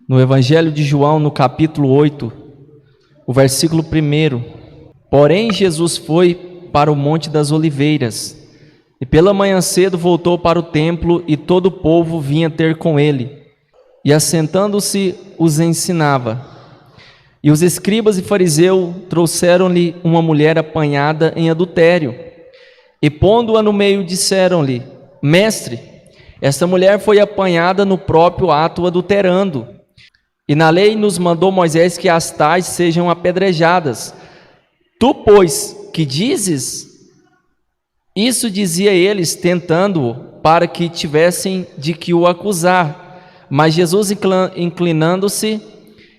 no Evangelho de João, no capítulo 8, o versículo 1. Porém, Jesus foi para o Monte das Oliveiras, e pela manhã cedo voltou para o templo, e todo o povo vinha ter com ele, e assentando-se os ensinava. E os escribas e fariseus trouxeram-lhe uma mulher apanhada em adultério, e pondo-a no meio disseram-lhe: Mestre, esta mulher foi apanhada no próprio ato adulterando, e na lei nos mandou Moisés que as tais sejam apedrejadas. Tu, pois, que dizes? Isso dizia eles, tentando-o, para que tivessem de que o acusar. Mas Jesus, inclinando-se,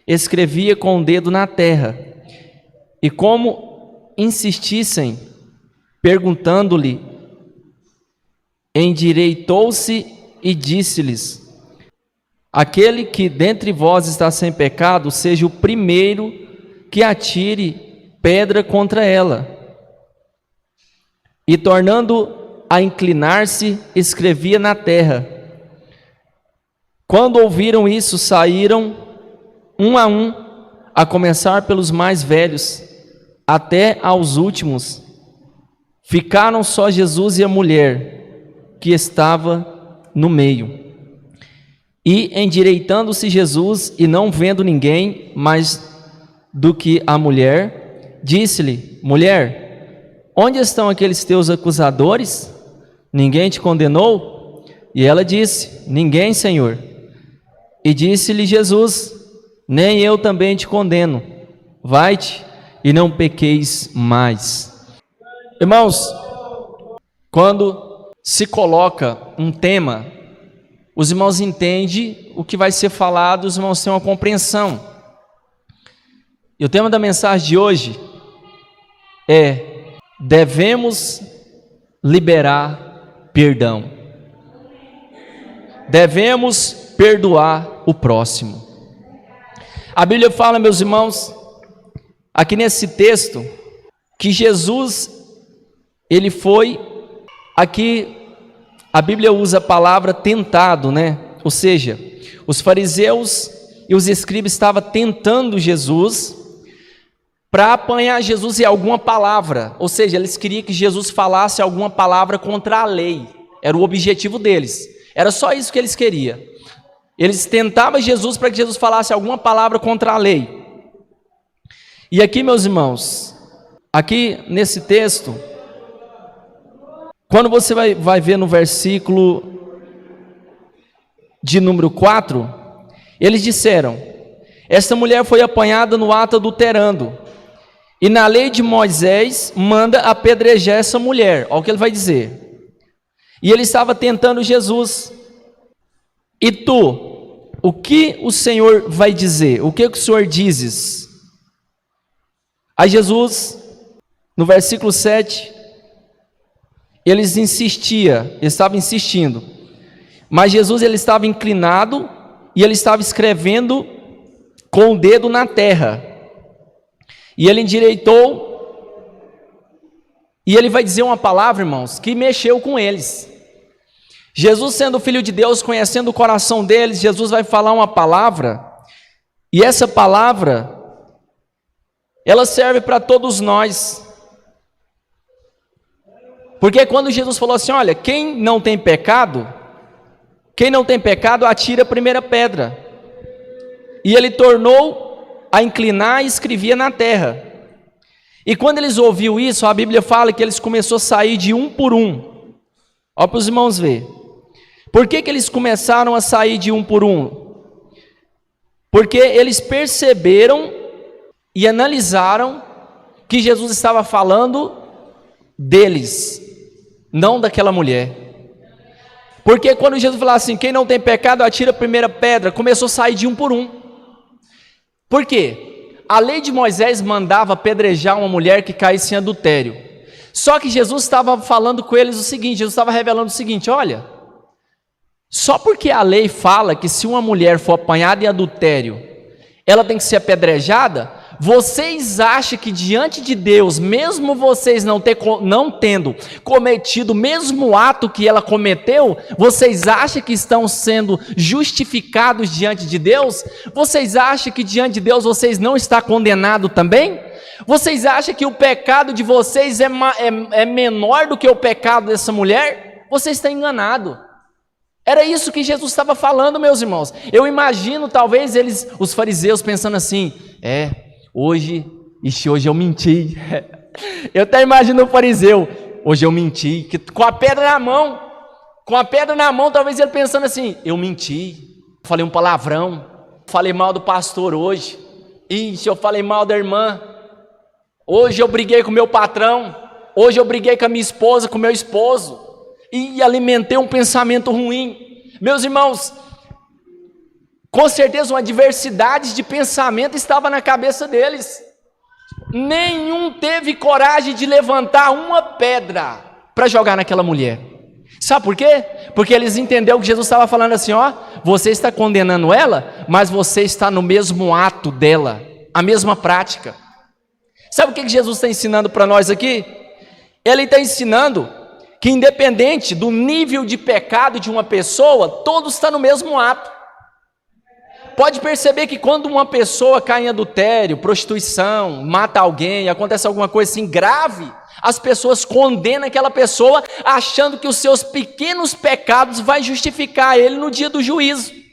escrevia com o dedo na terra. E como insistissem, perguntando-lhe, endireitou-se e disse-lhes: Aquele que dentre vós está sem pecado, seja o primeiro que atire pedra contra ela. E tornando a inclinar-se, escrevia na terra. Quando ouviram isso, saíram um, a começar pelos mais velhos, até aos últimos. Ficaram só Jesus e a mulher, que estava no meio. E endireitando-se Jesus, e não vendo ninguém mais do que a mulher, disse-lhe: Mulher, onde estão aqueles teus acusadores? Ninguém te condenou? E ela disse: Ninguém, Senhor. E disse-lhe Jesus: Nem eu também te condeno. Vai-te e não pequeis mais. Irmãos, quando se coloca um tema, os irmãos entendem o que vai ser falado, os irmãos têm uma compreensão. E o tema da mensagem de hoje é: devemos liberar perdão. Devemos perdoar o próximo. A Bíblia fala, meus irmãos, aqui nesse texto, que Jesus, ele foi, aqui a Bíblia usa a palavra tentado, né? Ou seja, os fariseus e os escribas estavam tentando Jesus para apanhar Jesus em alguma palavra. Ou seja, eles queriam que Jesus falasse alguma palavra contra a lei. Era o objetivo deles. Era só isso que eles queriam. Eles tentavam Jesus para que Jesus falasse alguma palavra contra a lei. E aqui, meus irmãos, aqui nesse texto, quando você vai ver no versículo de número 4, eles disseram: Esta mulher foi apanhada no ato adulterando, e na lei de Moisés manda apedrejar essa mulher. Olha o que ele vai dizer. E ele estava tentando Jesus. E tu, o que o Senhor vai dizer? O que o Senhor dizes? Aí Jesus, no versículo 7, eles estavam insistindo. Mas Jesus, ele estava inclinado e ele estava escrevendo com o dedo na terra. E ele endireitou, e ele vai dizer uma palavra, irmãos, que mexeu com eles. Jesus, sendo filho de Deus, conhecendo o coração deles, Jesus vai falar uma palavra, e essa palavra, ela serve para todos nós. Porque quando Jesus falou assim: olha, quem não tem pecado, atira a primeira pedra. E ele tornou a inclinar e escrevia na terra. E quando eles ouviram isso, a Bíblia fala que eles começaram a sair de um por um. Olha para os irmãos ver. Por que eles começaram a sair de um por um? Porque eles perceberam e analisaram que Jesus estava falando deles, não daquela mulher. Porque quando Jesus falava assim: quem não tem pecado, atira a primeira pedra, começou a sair de um por um. Por quê? A lei de Moisés mandava apedrejar uma mulher que caísse em adultério. Só que Jesus estava falando com eles o seguinte, Jesus estava revelando o seguinte: olha, só porque a lei fala que se uma mulher for apanhada em adultério, ela tem que ser apedrejada, vocês acham que diante de Deus, mesmo vocês não tendo cometido o mesmo ato que ela cometeu, vocês acham que estão sendo justificados diante de Deus? Vocês acham que diante de Deus vocês não estão condenados também? Vocês acham que o pecado de vocês é menor do que o pecado dessa mulher? Vocês estão enganados. Era isso que Jesus estava falando, meus irmãos. Eu imagino talvez os fariseus pensando assim, hoje eu menti. Eu até imagino o fariseu, hoje eu menti, com a pedra na mão, talvez ele pensando assim, eu menti, falei um palavrão, falei mal do pastor hoje, eu falei mal da irmã, hoje eu briguei com o meu patrão, hoje eu briguei com a minha esposa, com o meu esposo, e alimentei um pensamento ruim. Meus irmãos, com certeza uma diversidade de pensamento estava na cabeça deles. Nenhum teve coragem de levantar uma pedra para jogar naquela mulher. Sabe por quê? Porque eles entenderam que Jesus estava falando assim, você está condenando ela, mas você está no mesmo ato dela, a mesma prática. Sabe o que Jesus está ensinando para nós aqui? Ele está ensinando que independente do nível de pecado de uma pessoa, todos estão no mesmo ato. Pode perceber que quando uma pessoa cai em adultério, prostituição, mata alguém, acontece alguma coisa assim grave, as pessoas condenam aquela pessoa achando que os seus pequenos pecados vai justificar ele no dia do juízo.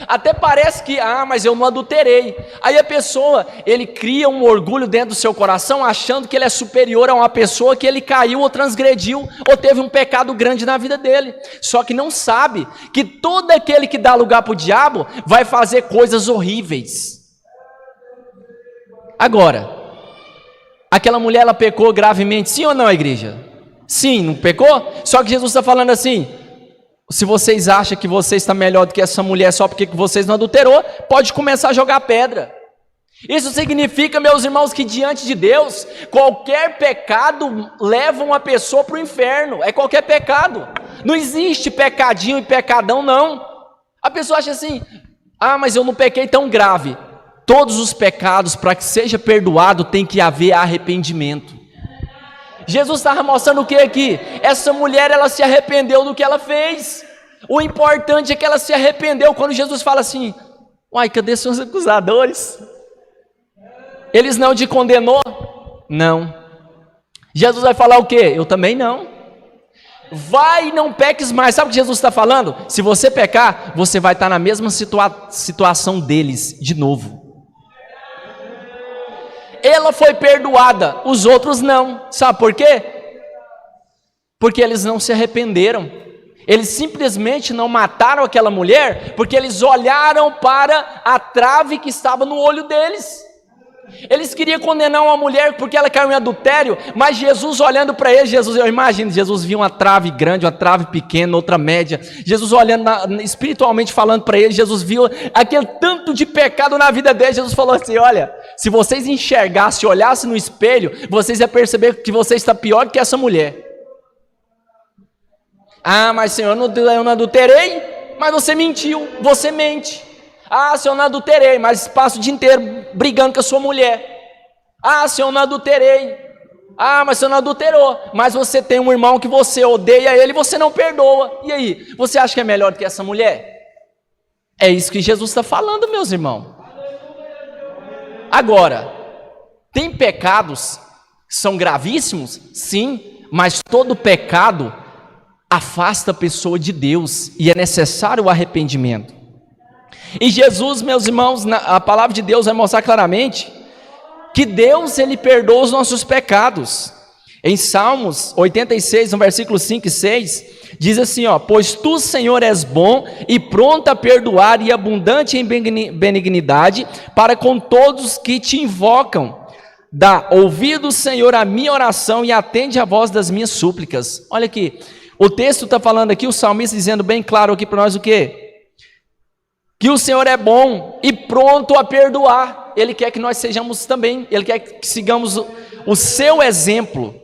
Até parece que, mas eu não adulterei. Aí a pessoa, ele cria um orgulho dentro do seu coração, achando que ele é superior a uma pessoa que ele caiu ou transgrediu, ou teve um pecado grande na vida dele. Só que não sabe que todo aquele que dá lugar para o diabo, vai fazer coisas horríveis. Agora, aquela mulher, ela pecou gravemente, sim ou não, igreja? Sim, não pecou? Só que Jesus está falando assim, se vocês acham que você está melhor do que essa mulher só porque vocês não adulterou, pode começar a jogar pedra. Isso significa, meus irmãos, que diante de Deus, qualquer pecado leva uma pessoa para o inferno. É qualquer pecado. Não existe pecadinho e pecadão, não. A pessoa acha assim, mas eu não pequei tão grave. Todos os pecados, para que seja perdoado, tem que haver arrependimento. Jesus estava mostrando o que aqui? Essa mulher, ela se arrependeu do que ela fez. O importante é que ela se arrependeu. Quando Jesus fala assim, cadê seus acusadores? Eles não te condenou? Não. Jesus vai falar o quê? Eu também não. Vai e não peques mais. Sabe o que Jesus está falando? Se você pecar, você vai estar na mesma situação deles de novo. Ela foi perdoada, os outros não. Sabe por quê? Porque eles não se arrependeram. Eles simplesmente não mataram aquela mulher, porque eles olharam para a trave que estava no olho deles. Eles queriam condenar uma mulher porque ela caiu em adultério, mas Jesus olhando para eles, eu imagino, Jesus viu uma trave grande, uma trave pequena, outra média. Jesus olhando, espiritualmente falando para eles, Jesus viu aquele tanto de pecado na vida deles. Jesus falou assim, olha, se vocês enxergassem, olhassem no espelho, vocês iam perceber que você está pior que essa mulher. Mas Senhor, eu não adulterei, mas você mentiu, você mente. Senhor, não adulterei, mas passo o dia inteiro brigando com a sua mulher. Senhor, não adulterei. Mas você não adulterou, mas você tem um irmão que você odeia ele e você não perdoa. E aí, você acha que é melhor do que essa mulher? É isso que Jesus está falando, meus irmãos. Agora, tem pecados que são gravíssimos? Sim, mas todo pecado afasta a pessoa de Deus e é necessário o arrependimento. E Jesus, meus irmãos, a palavra de Deus vai mostrar claramente que Deus, Ele perdoa os nossos pecados. Em Salmos 86, no versículo 5 e 6, diz assim, pois tu, Senhor, és bom e pronto a perdoar e abundante em benignidade para com todos que te invocam. Dá ouvido, Senhor, a minha oração e atende a voz das minhas súplicas. Olha aqui, o texto está falando aqui, o salmista dizendo bem claro aqui para nós o quê? Que o Senhor é bom e pronto a perdoar. Ele quer que nós sejamos também, Ele quer que sigamos o seu exemplo.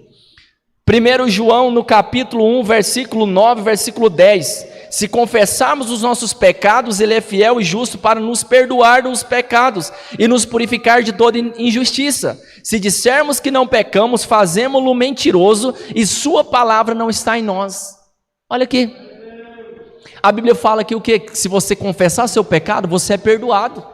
1 João no capítulo 1, versículo 9, versículo 10. Se confessarmos os nossos pecados, Ele é fiel e justo para nos perdoar dos pecados e nos purificar de toda injustiça. Se dissermos que não pecamos, fazemo-lo mentiroso e Sua palavra não está em nós. Olha aqui. A Bíblia fala que o que? Se você confessar seu pecado, você é perdoado.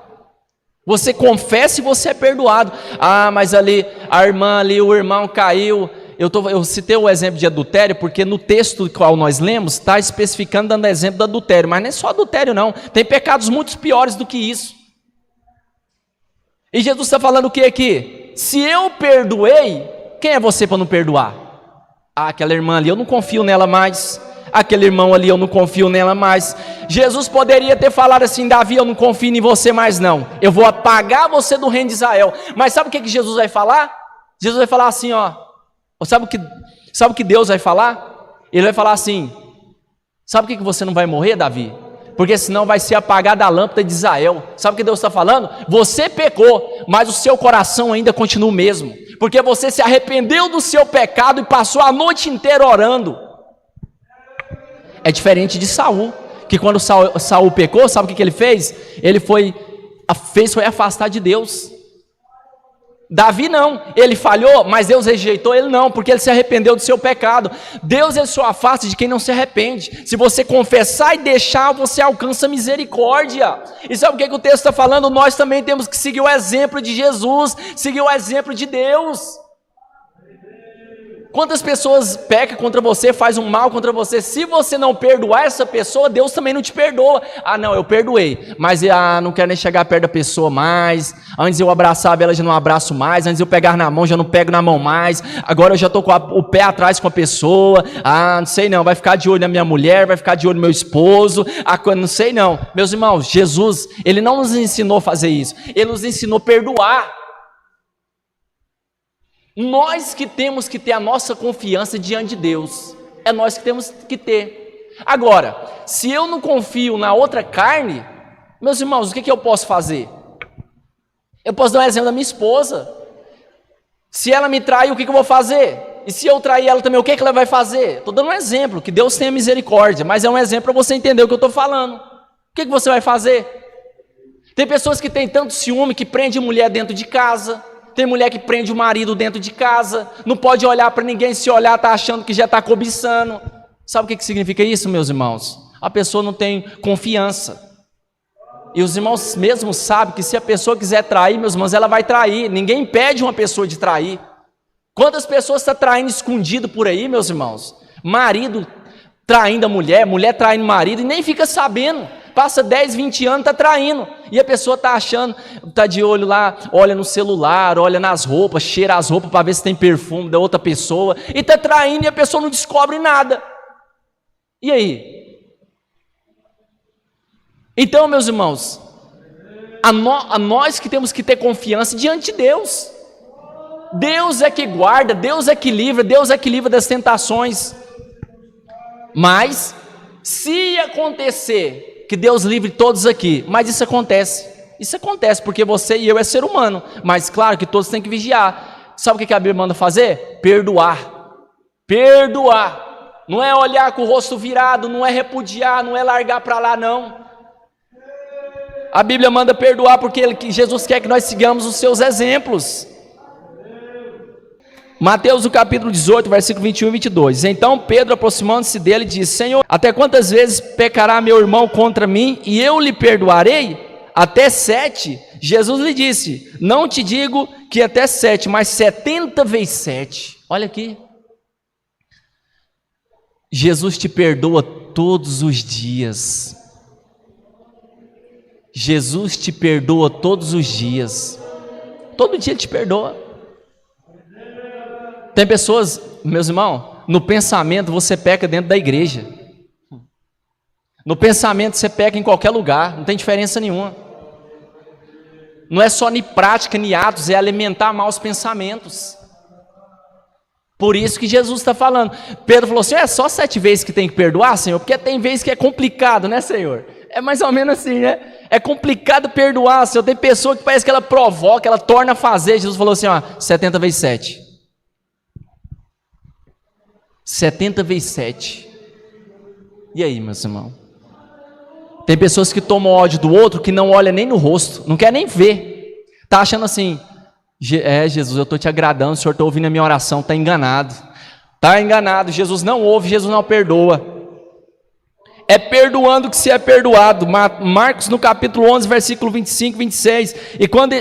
Você confessa e você é perdoado. Ah, mas ali a irmã ali, o irmão caiu. Eu citei o exemplo de adultério, porque no texto do qual nós lemos, está especificando, dando exemplo do adultério, mas não é só adultério não, tem pecados muito piores do que isso. E Jesus está falando o que aqui? Se eu perdoei, quem é você para não perdoar? Ah, aquela irmã ali, eu não confio nela mais. Aquele irmão ali, eu não confio nela mais. Jesus poderia ter falado assim: Davi, eu não confio em você mais não, eu vou apagar você do reino de Israel. Mas sabe o que Jesus vai falar? Jesus vai falar assim, ó. Sabe o que Deus vai falar? Ele vai falar assim: sabe o que você não vai morrer, Davi? Porque senão vai ser apagada a lâmpada de Israel. Sabe o que Deus está falando? Você pecou, mas o seu coração ainda continua o mesmo, porque você se arrependeu do seu pecado e passou a noite inteira orando. É diferente de Saul, que quando Saul pecou, sabe o que ele fez? Ele foi afastar de Deus. Davi não, ele falhou, mas Deus rejeitou ele não, porque ele se arrependeu do seu pecado. Deus ele só afasta de quem não se arrepende. Se você confessar e deixar, você alcança misericórdia. E sabe o que o texto está falando? Nós também temos que seguir o exemplo de Jesus, seguir o exemplo de Deus. Quantas pessoas pecam contra você, faz um mal contra você? Se você não perdoar essa pessoa, Deus também não te perdoa. Ah não, eu perdoei, mas não quero nem chegar perto da pessoa mais. Antes eu abraçava ela, já não abraço mais. Antes eu pegar na mão, já não pego na mão mais. Agora eu já estou com o pé atrás com a pessoa. Ah, não sei não, vai ficar de olho na minha mulher, vai ficar de olho no meu esposo. Não sei não. Meus irmãos, Jesus, Ele não nos ensinou a fazer isso. Ele nos ensinou a perdoar. Nós que temos que ter a nossa confiança diante de Deus. É nós que temos que ter. Agora, se eu não confio na outra carne, meus irmãos, o que eu posso fazer? Eu posso dar um exemplo da minha esposa. Se ela me trair, o que eu vou fazer? E se eu trair ela também, o que ela vai fazer? Estou dando um exemplo, que Deus tenha misericórdia, mas é um exemplo para você entender o que eu estou falando. O que você vai fazer? Tem pessoas que têm tanto ciúme que prende mulher dentro de casa. Tem mulher que prende o marido dentro de casa, não pode olhar para ninguém, se olhar está achando que já está cobiçando. Sabe o que significa isso, meus irmãos? A pessoa não tem confiança. E os irmãos mesmo sabem que se a pessoa quiser trair, meus irmãos, ela vai trair. Ninguém impede uma pessoa de trair. Quantas pessoas estão traindo escondido por aí, meus irmãos? Marido traindo a mulher, mulher traindo o marido e nem fica sabendo. Passa 10, 20 anos, está traindo. E a pessoa está achando, está de olho lá, olha no celular, olha nas roupas, cheira as roupas para ver se tem perfume da outra pessoa. E está traindo e a pessoa não descobre nada. E aí? Então, meus irmãos, a nós que temos que ter confiança diante de Deus. Deus é que guarda, Deus é que livra das tentações. Mas, se acontecer que Deus livre todos aqui, mas isso acontece porque você e eu é ser humano, mas claro que todos têm que vigiar. Sabe o que a Bíblia manda fazer? Perdoar, não é olhar com o rosto virado, não é repudiar, não é largar para lá não. A Bíblia manda perdoar porque Jesus quer que nós sigamos os seus exemplos. Mateus, o capítulo 18, versículo 21 e 22. Então Pedro, aproximando-se dele, disse: Senhor, até quantas vezes pecará meu irmão contra mim e eu lhe perdoarei? Até 7? Jesus lhe disse: não te digo que até 7, mas 70 vezes 7. Olha aqui. Jesus te perdoa todos os dias. Jesus te perdoa todos os dias. Todo dia Ele te perdoa. Tem pessoas, meus irmãos, no pensamento você peca dentro da igreja. No pensamento você peca em qualquer lugar, não tem diferença nenhuma. Não é só em prática, em atos, é alimentar maus pensamentos. Por isso que Jesus está falando. Pedro falou assim: é só 7 vezes que tem que perdoar, Senhor? Porque tem vezes que é complicado, né, Senhor? É mais ou menos assim, né? É complicado perdoar, Senhor. Tem pessoa que parece que ela provoca, ela torna a fazer. Jesus falou assim, ó, 70 vezes 7. 70 vezes 7. E aí, meus irmãos? Tem pessoas que tomam ódio do outro que não olha nem no rosto, não quer nem ver. Está achando assim, Jesus, eu estou te agradando, o Senhor está ouvindo a minha oração, está enganado. Está enganado, Jesus não ouve, Jesus não perdoa. É perdoando que se é perdoado. Marcos no capítulo 11, versículo 25 e 26. E quando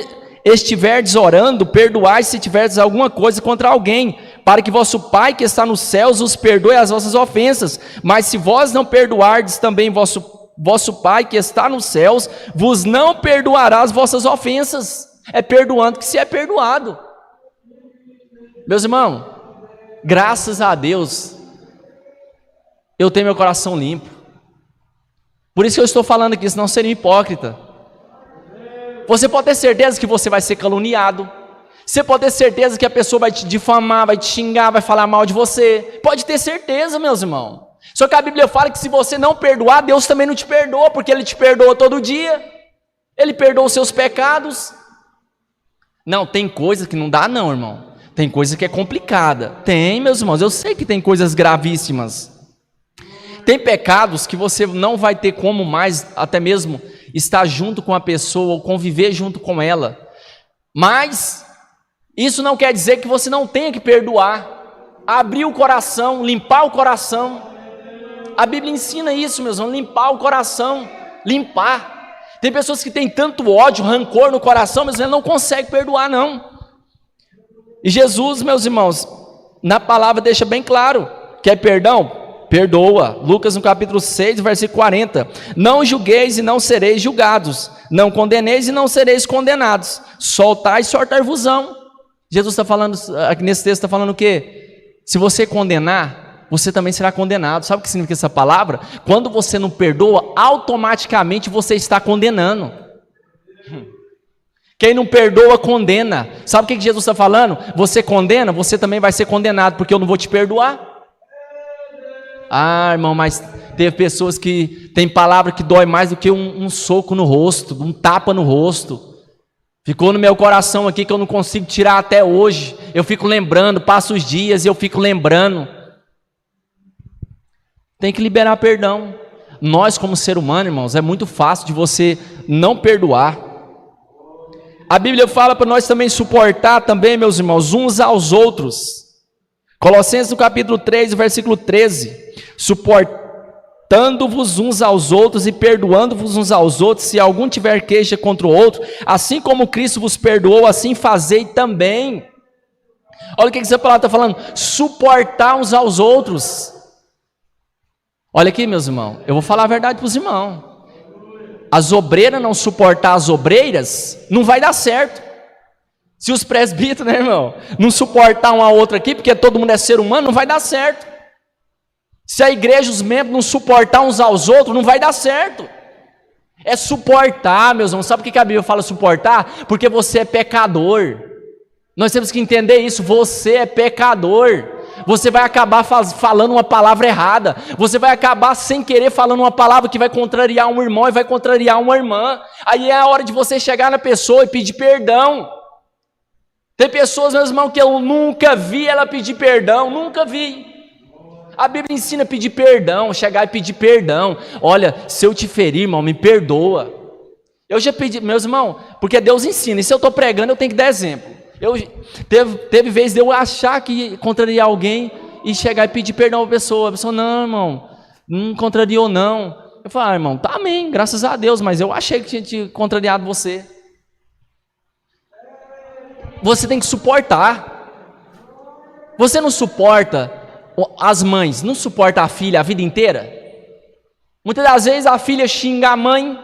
estiverdes orando, perdoai se tiverdes alguma coisa contra alguém, para que vosso Pai que está nos céus os perdoe as vossas ofensas. Mas se vós não perdoardes, também vosso Pai que está nos céus vos não perdoará as vossas ofensas. É perdoando que se é perdoado. Meus irmãos, graças a Deus, eu tenho meu coração limpo. Por isso que eu estou falando aqui, senão seria hipócrita. Você pode ter certeza que você vai ser caluniado. Você pode ter certeza que a pessoa vai te difamar, vai te xingar, vai falar mal de você. Pode ter certeza, meus irmãos. Só que a Bíblia fala que se você não perdoar, Deus também não te perdoa, porque Ele te perdoa todo dia. Ele perdoa os seus pecados. Não, tem coisa que não dá não, irmão. Tem coisa que é complicada. Tem, meus irmãos, eu sei que tem coisas gravíssimas. Tem pecados que você não vai ter como mais, até mesmo, estar junto com a pessoa ou conviver junto com ela. Mas isso não quer dizer que você não tenha que perdoar. Abrir o coração, limpar o coração. A Bíblia ensina isso, meus irmãos, limpar o coração, limpar. Tem pessoas que têm tanto ódio, rancor no coração, mas ele não consegue perdoar, não. E Jesus, meus irmãos, na palavra deixa bem claro, quer perdão? Perdoa. Lucas no capítulo 6, versículo 40. Não julgueis e não sereis julgados. Não condeneis e não sereis condenados. Soltai e sortar-vos-ão. Jesus está falando, aqui nesse texto está falando o quê? Se você condenar, você também será condenado. Sabe o que significa essa palavra? Quando você não perdoa, automaticamente você está condenando. Quem não perdoa, condena. Sabe o que Jesus está falando? Você condena, você também vai ser condenado, porque eu não vou te perdoar. Ah, irmão, mas teve pessoas que tem palavra que dói mais do que um soco no rosto, um tapa no rosto. Ficou no meu coração aqui que eu não consigo tirar até hoje. Eu fico lembrando, passo os dias e eu fico lembrando. Tem que liberar perdão. Nós, como ser humano, irmãos, é muito fácil de você não perdoar. A Bíblia fala para nós também suportar também, meus irmãos, uns aos outros. Colossenses no capítulo 3, versículo 13. Suportando-vos uns aos outros e perdoando-vos uns aos outros, se algum tiver queixa contra o outro, assim como Cristo vos perdoou, assim fazei também. Olha o que essa palavra está falando, suportar uns aos outros. Olha aqui, meus irmãos, eu vou falar a verdade para os irmãos. As obreiras não suportar as obreiras, não vai dar certo. Se os presbíteros, né, irmão, não suportar um ao outro aqui, porque todo mundo é ser humano, não vai dar certo. Se a igreja, os membros não suportar uns aos outros, não vai dar certo. É suportar, meus irmãos. Sabe por que a Bíblia fala suportar? Porque você é pecador. Nós temos que entender isso, você é pecador. Você vai acabar falando uma palavra errada. Você vai acabar sem querer falando uma palavra que vai contrariar um irmão e vai contrariar uma irmã. Aí é a hora de você chegar na pessoa e pedir perdão. Tem pessoas, meus irmãos, que eu nunca vi ela pedir perdão, nunca vi. A Bíblia ensina a pedir perdão, chegar e pedir perdão. Olha, se eu te ferir, irmão, me perdoa. Eu já pedi, meus irmãos, porque Deus ensina, e se eu estou pregando, eu tenho que dar exemplo. Teve vez de eu achar que contrariar alguém e chegar e pedir perdão para a pessoa, não, irmão, não contrariou não. Eu falo, irmão, tá amém, graças a Deus, mas eu achei que tinha contrariado você. Você tem que suportar. Você não suporta as mães, não suporta a filha a vida inteira? Muitas das vezes a filha xinga a mãe,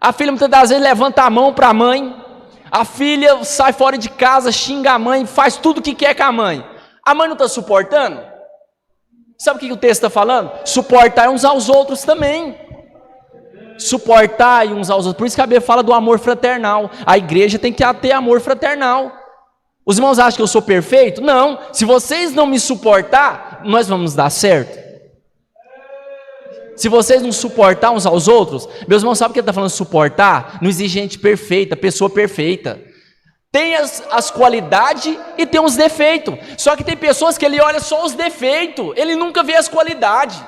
a filha muitas das vezes levanta a mão para a mãe, a filha sai fora de casa, xinga a mãe, faz tudo o que quer com a mãe. A mãe não está suportando? Sabe o que o texto está falando? Suportar uns aos outros também. Suportar uns aos outros. Por isso que a Bíblia fala do amor fraternal. A igreja tem que ter amor fraternal. Os irmãos acham que eu sou perfeito? Não. Se vocês não me suportar, nós vamos dar certo. Se vocês não suportar uns aos outros, meus irmãos, sabe o que ele está falando? Suportar? Não existe gente perfeita, pessoa perfeita. Tem as qualidades e tem os defeitos. Só que tem pessoas que ele olha só os defeitos, ele nunca vê as qualidades.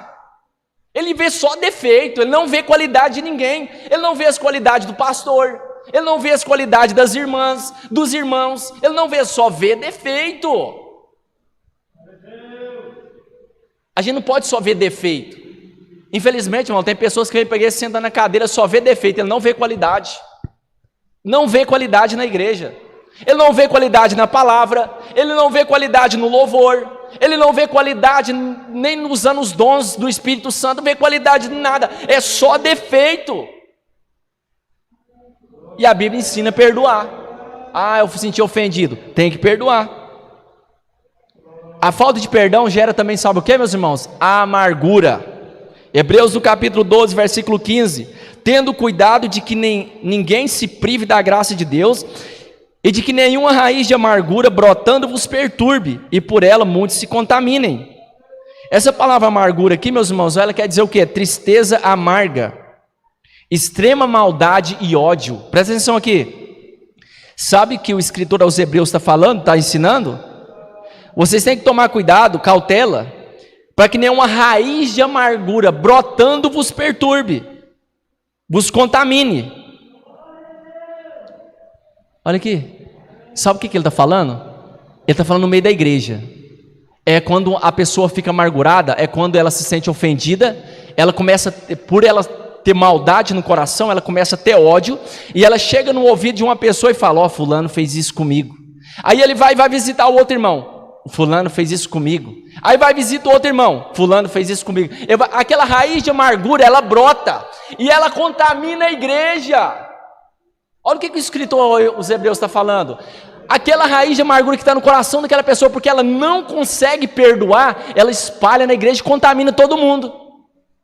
Ele vê só defeito, ele não vê qualidade de ninguém, ele não vê as qualidades do pastor, ele não vê as qualidades das irmãs, dos irmãos, ele não vê, só vê defeito. A gente não pode só ver defeito. Infelizmente, irmão, tem pessoas que vêm para a igreja, sentam na cadeira, só vê defeito, ele não vê qualidade. Não vê qualidade na igreja. Ele não vê qualidade na palavra, ele não vê qualidade no louvor, ele não vê qualidade nem usando os dons do Espírito Santo, não vê qualidade em nada, é só defeito. E a Bíblia ensina a perdoar. Ah, eu senti ofendido, tem que perdoar. A falta de perdão gera também, sabe o que, meus irmãos? A amargura. Hebreus no capítulo 12, versículo 15: tendo cuidado de que ninguém se prive da graça de Deus, e de que nenhuma raiz de amargura brotando vos perturbe, e por ela muitos se contaminem. Essa palavra amargura aqui, meus irmãos, ela quer dizer o quê? Tristeza amarga, extrema maldade e ódio. Presta atenção aqui. Sabe que o escritor aos Hebreus está falando, está ensinando? Vocês têm que tomar cuidado, cautela, para que nenhuma raiz de amargura brotando vos perturbe, vos contamine. Olha aqui, sabe o que ele está falando? Ele está falando no meio da igreja. É quando a pessoa fica amargurada, é quando ela se sente ofendida, ela começa, por ela ter maldade no coração, ela começa a ter ódio, e ela chega no ouvido de uma pessoa e fala: ó, fulano fez isso comigo. Aí ele vai visitar o outro irmão: fulano fez isso comigo. Aí vai visitar o outro irmão: fulano fez isso comigo. Aquela raiz de amargura, ela brota, e ela contamina a igreja. Olha o que o escritor os Hebreus está falando. Aquela raiz de amargura que está no coração daquela pessoa, porque ela não consegue perdoar, ela espalha na igreja e contamina todo mundo.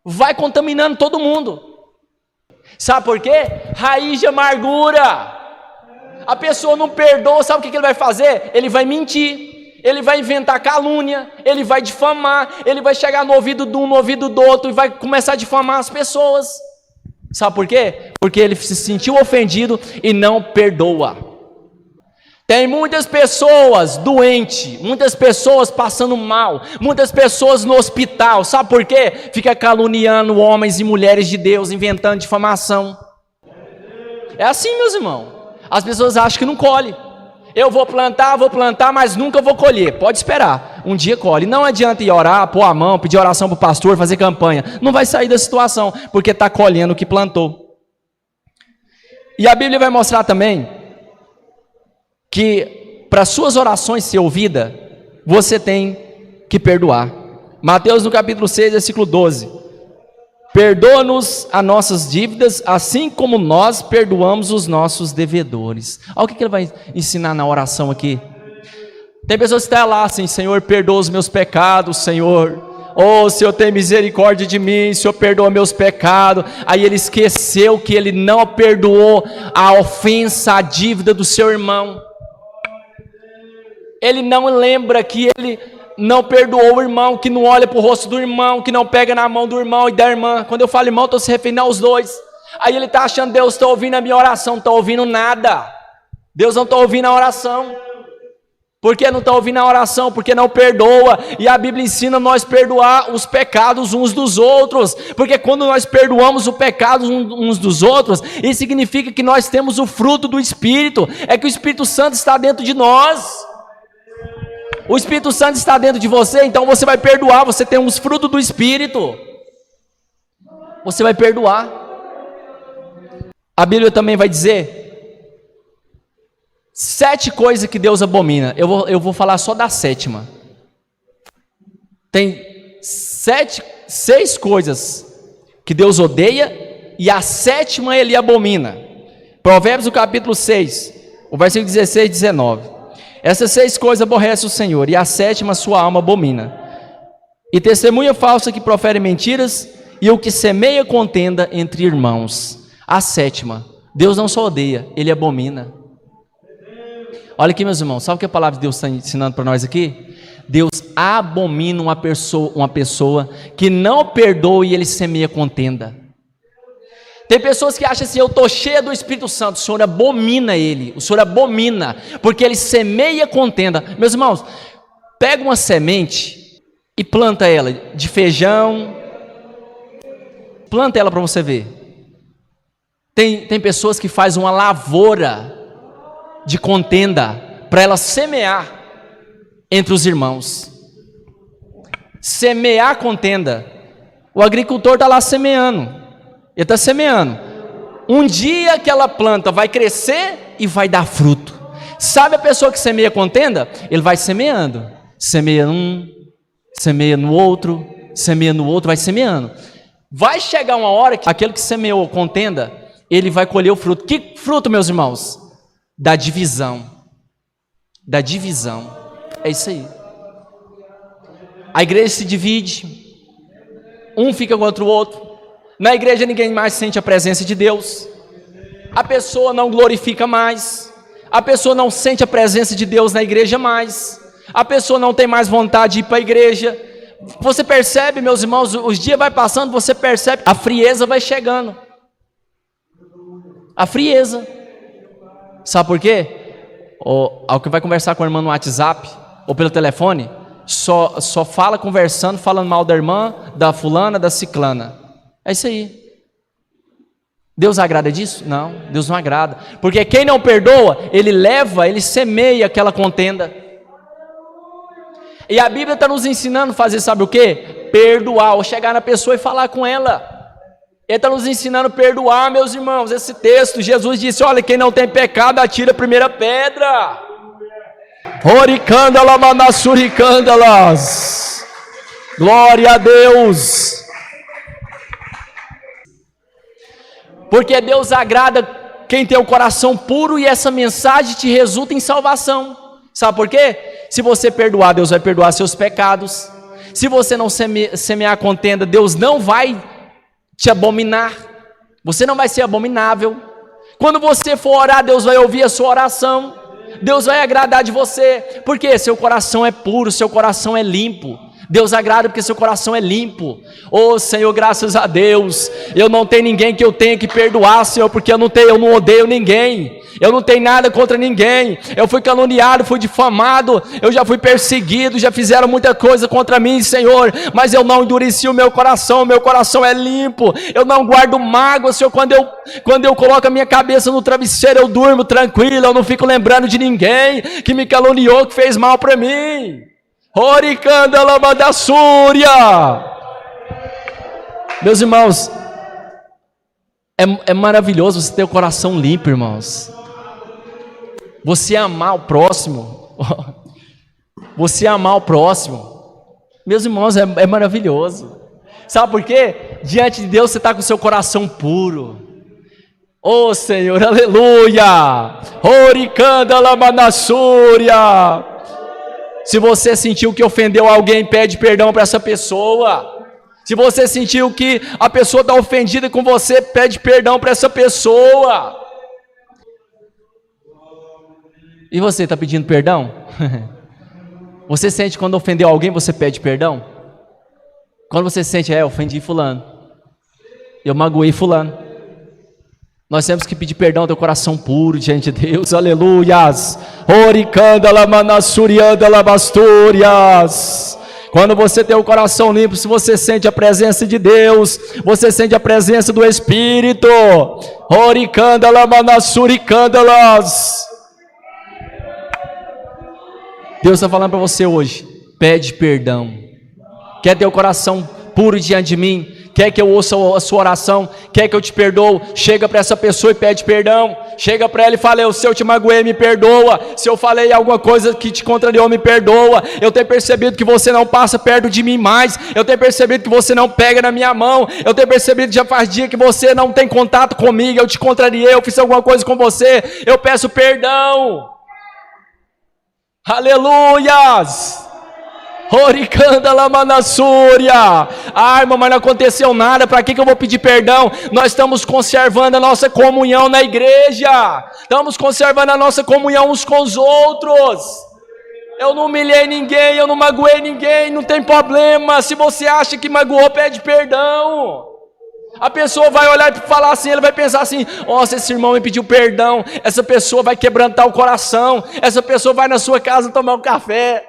Vai contaminando todo mundo. Sabe por quê? Raiz de amargura. A pessoa não perdoa, sabe o que ele vai fazer? Ele vai mentir, ele vai inventar calúnia, ele vai difamar, ele vai chegar no ouvido de um, no ouvido do outro, e vai começar a difamar as pessoas. Sabe por quê? Porque ele se sentiu ofendido e não perdoa. Tem muitas pessoas doentes, muitas pessoas passando mal, muitas pessoas no hospital. Sabe por quê? Fica caluniando homens e mulheres de Deus, inventando difamação. É assim, meus irmãos. As pessoas acham que não colhe. Eu vou plantar, mas nunca vou colher. Pode esperar, um dia colhe. Não adianta ir orar, pôr a mão, pedir oração para o pastor, fazer campanha. Não vai sair da situação, porque está colhendo o que plantou. E a Bíblia vai mostrar também que para suas orações ser ouvida, você tem que perdoar. Mateus no capítulo 6, versículo 12: perdoa-nos as nossas dívidas, assim como nós perdoamos os nossos devedores. Olha o que ele vai ensinar na oração aqui. Tem pessoas que estão lá assim: Senhor, perdoa os meus pecados, Senhor. Oh, Senhor, tem misericórdia de mim, Senhor, perdoa meus pecados. Aí ele esqueceu que ele não perdoou a ofensa, a dívida do seu irmão. Ele não lembra que ele não perdoou o irmão, que não olha para o rosto do irmão, que não pega na mão do irmão e da irmã. Quando eu falo irmão, estou se referindo aos dois. Aí ele está achando: Deus está ouvindo a minha oração. Não está ouvindo nada. Deus não está ouvindo a oração. Por que não está ouvindo a oração? Porque não perdoa. E a Bíblia ensina nós perdoar os pecados uns dos outros. Porque quando nós perdoamos o pecado uns dos outros, isso significa que nós temos o fruto do Espírito. É que o Espírito Santo está dentro de nós. O Espírito Santo está dentro de você, então você vai perdoar. Você tem os frutos do Espírito. Você vai perdoar. A Bíblia também vai dizer 7 coisas que Deus abomina. Eu vou falar só da 7ª. Tem 6 coisas que Deus odeia, e a 7ª ele abomina. Provérbios no capítulo 6, o versículo 16 e 19. Essas 6 coisas aborrece o Senhor, e a 7ª sua alma abomina. E testemunha falsa que profere mentiras, e o que semeia contenda entre irmãos. A 7ª, Deus não só odeia, ele abomina. Olha aqui, meus irmãos, sabe o que a palavra de Deus está ensinando para nós aqui? Deus abomina uma pessoa que não perdoa e ele semeia contenda. Tem pessoas que acham assim: eu estou cheia do Espírito Santo. O Senhor abomina ele, o Senhor abomina, porque ele semeia contenda. Meus irmãos, pega uma semente e planta ela de feijão, Planta ela para você ver. Tem pessoas que fazem uma lavoura de contenda para ela semear entre os irmãos. Semear contenda. O agricultor está lá semeando. Ele está semeando. Um dia aquela planta vai crescer e vai dar fruto. Sabe a pessoa que semeia contenda? Ele vai semeando. Semeia um, semeia no outro, vai semeando. Vai chegar uma hora que aquele que semeou contenda, ele vai colher o fruto. Que fruto, meus irmãos? Da divisão. Da divisão. É isso aí. A igreja se divide. Um fica contra o outro. Na igreja ninguém mais sente a presença de Deus. A pessoa não glorifica mais. A pessoa não sente a presença de Deus na igreja mais. A pessoa não tem mais vontade de ir para a igreja. Você percebe, meus irmãos, os dias vai passando, você percebe, a frieza vai chegando. A frieza. Sabe por quê? Ao que vai conversar com a irmã no WhatsApp ou pelo telefone, só fala conversando, falando mal da irmã, da fulana, da ciclana. É isso aí. Deus agrada disso? Não, Deus não agrada. Porque quem não perdoa, ele semeia aquela contenda. E a Bíblia está nos ensinando a fazer, sabe o quê? Perdoar, ou chegar na pessoa e falar com ela. Ele está nos ensinando a perdoar, meus irmãos. Esse texto, Jesus disse, olha, quem não tem pecado, atira a primeira pedra. Oricândalas, manassuricandalas. Glória a Deus. Porque Deus agrada quem tem o coração puro e essa mensagem te resulta em salvação. Sabe por quê? Se você perdoar, Deus vai perdoar seus pecados. Se você não semear contenda, Deus não vai te abominar. Você não vai ser abominável. Quando você for orar, Deus vai ouvir a sua oração. Deus vai agradar de você. Porque seu coração é puro, seu coração é limpo. Deus agrada porque seu coração é limpo. Oh Senhor, graças a Deus. Eu não tenho ninguém que eu tenha que perdoar, Senhor, porque eu não odeio ninguém. Eu não tenho nada contra ninguém. Eu fui caluniado, fui difamado, eu já fui perseguido, já fizeram muita coisa contra mim, Senhor, mas eu não endureci o meu coração é limpo. Eu não guardo mágoa, Senhor. Quando eu coloco a minha cabeça no travesseiro, eu durmo tranquilo, eu não fico lembrando de ninguém que me caluniou, que fez mal para mim. Oricândala manassúria. Meus irmãos, é maravilhoso você ter o coração limpo, irmãos. Você amar o próximo. Você amar o próximo. Meus irmãos, é maravilhoso. Sabe por quê? Diante de Deus você está com o seu coração puro. Oh Senhor, aleluia. Oricândala manassúria. Se você sentiu que ofendeu alguém, pede perdão para essa pessoa. Se você sentiu que a pessoa está ofendida com você, pede perdão para essa pessoa. E você está pedindo perdão? Você sente quando ofendeu alguém, você pede perdão? Quando você sente, ofendi fulano, eu magoei fulano. Nós temos que pedir perdão, teu coração puro diante de Deus, aleluias. Oricândala manassuriandala bastúrias. Quando você tem o coração limpo, se você sente a presença de Deus, você sente a presença do Espírito. Oricândala manassuricandalas. Deus está falando para você hoje, pede perdão. Quer ter o coração puro diante de mim? Quer que eu ouça a sua oração? Quer que eu te perdoo? Chega para essa pessoa e pede perdão. Chega para ela e fala, se eu te magoei, me perdoa. Se eu falei alguma coisa que te contrariou, me perdoa. Eu tenho percebido que você não passa perto de mim mais. Eu tenho percebido que você não pega na minha mão. Eu tenho percebido que já faz dia que você não tem contato comigo. Eu te contrariei, eu fiz alguma coisa com você. Eu peço perdão. Aleluias. Oricândala manassúria. Irmão, mas não aconteceu nada, para que eu vou pedir perdão? Nós estamos conservando a nossa comunhão na igreja, estamos conservando a nossa comunhão uns com os outros. Eu não humilhei ninguém, eu não magoei ninguém, não tem problema. Se você acha que magoou, pede perdão. A pessoa vai olhar e falar assim, ele vai pensar assim, nossa, esse irmão me pediu perdão. Essa pessoa vai quebrantar o coração, essa pessoa vai na sua casa tomar um café.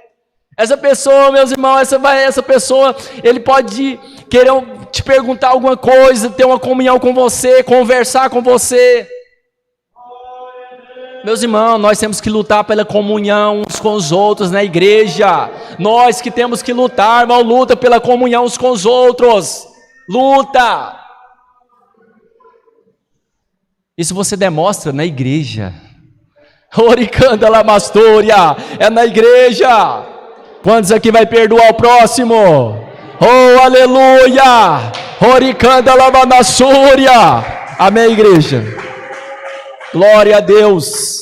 Essa pessoa, meus irmãos, essa pessoa, ele pode querer te perguntar alguma coisa, ter uma comunhão com você, conversar com você. Meus irmãos, nós temos que lutar pela comunhão uns com os outros na igreja. Nós que temos que lutar, irmão, luta pela comunhão uns com os outros. Luta! Isso você demonstra na igreja. Oricanda Lamastoria, é na igreja. Quantos aqui vai perdoar o próximo? Oh, aleluia! Oricanda Lamanassúria. Amém, igreja? Glória a Deus.